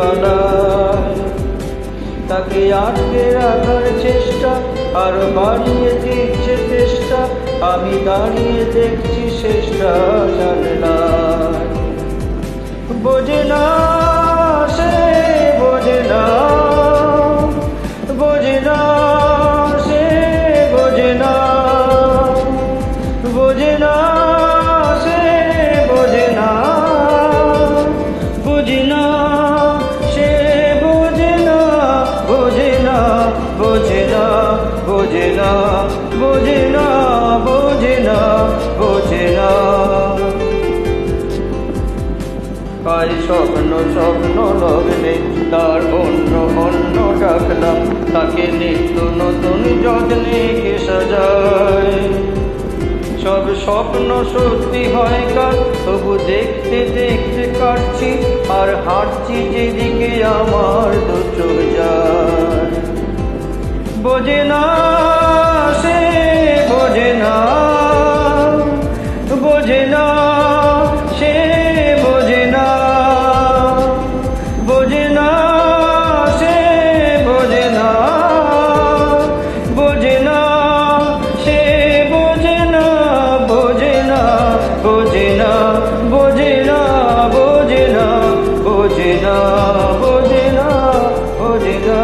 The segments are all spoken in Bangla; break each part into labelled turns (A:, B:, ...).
A: পালায়। তাকে আটকে রাখার চেষ্টা আরো বাড়িয়ে দিচ্ছে চেষ্টা, আমি দাঁড়িয়ে দেখছি শেষটা জানলায়। বোঝে না সে, বোঝে না, বোঝে না সে, বোঝে না, বোঝে না সে, বোঝে না, বোঝে না সে, বোঝে না, বোঝে না, বোঝে না, বোঝে না, বোঝে না, বোঝে না, বোঝে না। আজ স্বপ্ন স্বপ্ন লগ্নে তার অন্য অন্য ডাকলাম, তাকে নিত্য নতুন যত্নে কে সাজায়। সব স্বপ্ন সত্যি হয় কাল, তবু দেখতে দেখতে কাটছি আর হাঁটছি যেদিকে আমার দু চোখ যায়। বোঝে না সে, বোঝে না, বোঝে না সে, বোঝে না, বোঝে না সে, বোঝে না, বোঝে না সে, বোঝে না, বোঝে না, বোঝে না, বোঝে না, বোঝে না, বোঝে না, বোঝে না, বোঝে না,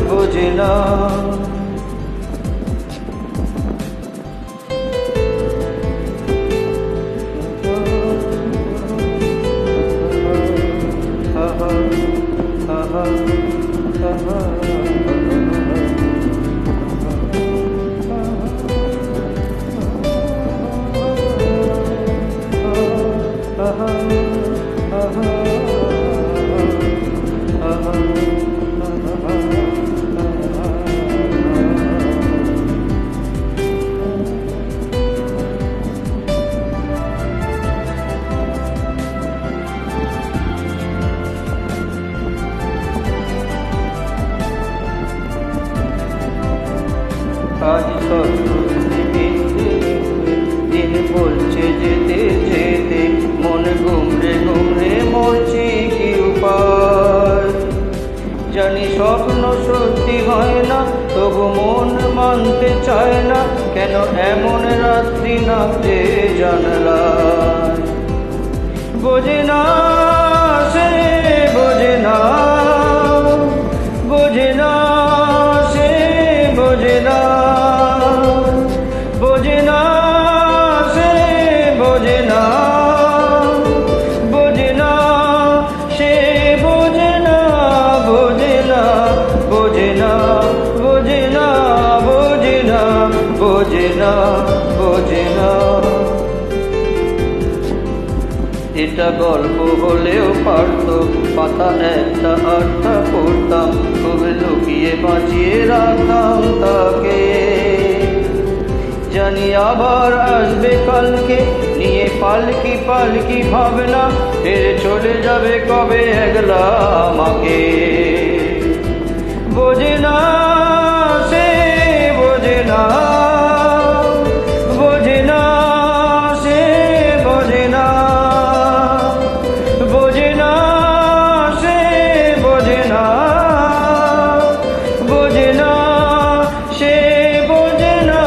A: বোঝে না। আজ দিন বলছে যেতে যেতে, মন ঘুমরে ঘুমরে মরছি কি উপায়। জানি স্বপ্ন সত্যি হয় না, তবু মন মানতে চায় না, কেন এমন রাত্রি নামতে জানলায়। বোঝে না সে, বোঝে না, বোঝে না সে, বোঝে না, বোঝে না সে, বোঝে না, বোঝে না সে, বোঝে না, বোঝে না, বোঝে না, বোঝে না, বোঝে না, বোঝে না, বোঝে না। এটা গল্প হলেও পারত, পাতা একটা আটটা পড়তাম, খুব লুকিয়ে বাঁচিয়ে রাখতাম তাকে। জানি আবার আসবে কালকে, নিয়ে পালকি পালকি ভাবনা, ফিরে চলে যাবে কবে একলা আমাকে। বোঝে না সে, বোঝে না, বোঝে না সে, বোঝে না, বোঝে না সে, বোঝে না, বোঝে না সে, বোঝে না,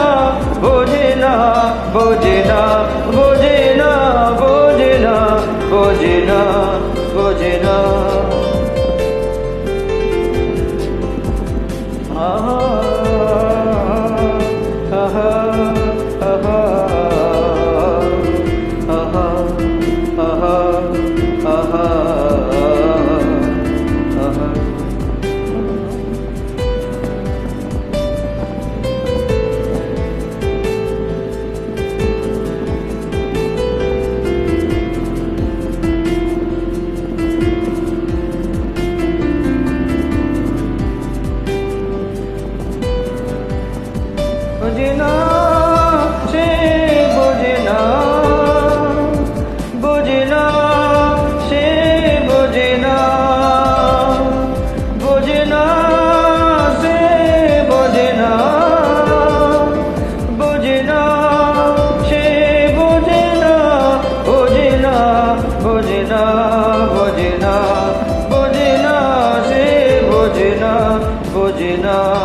A: বোঝে না, বোঝে না, বোঝে না, বোঝে না, বোঝে না, বোঝে না। আহা আহা আহা আহা আহা আহা আহা। বোঝে না।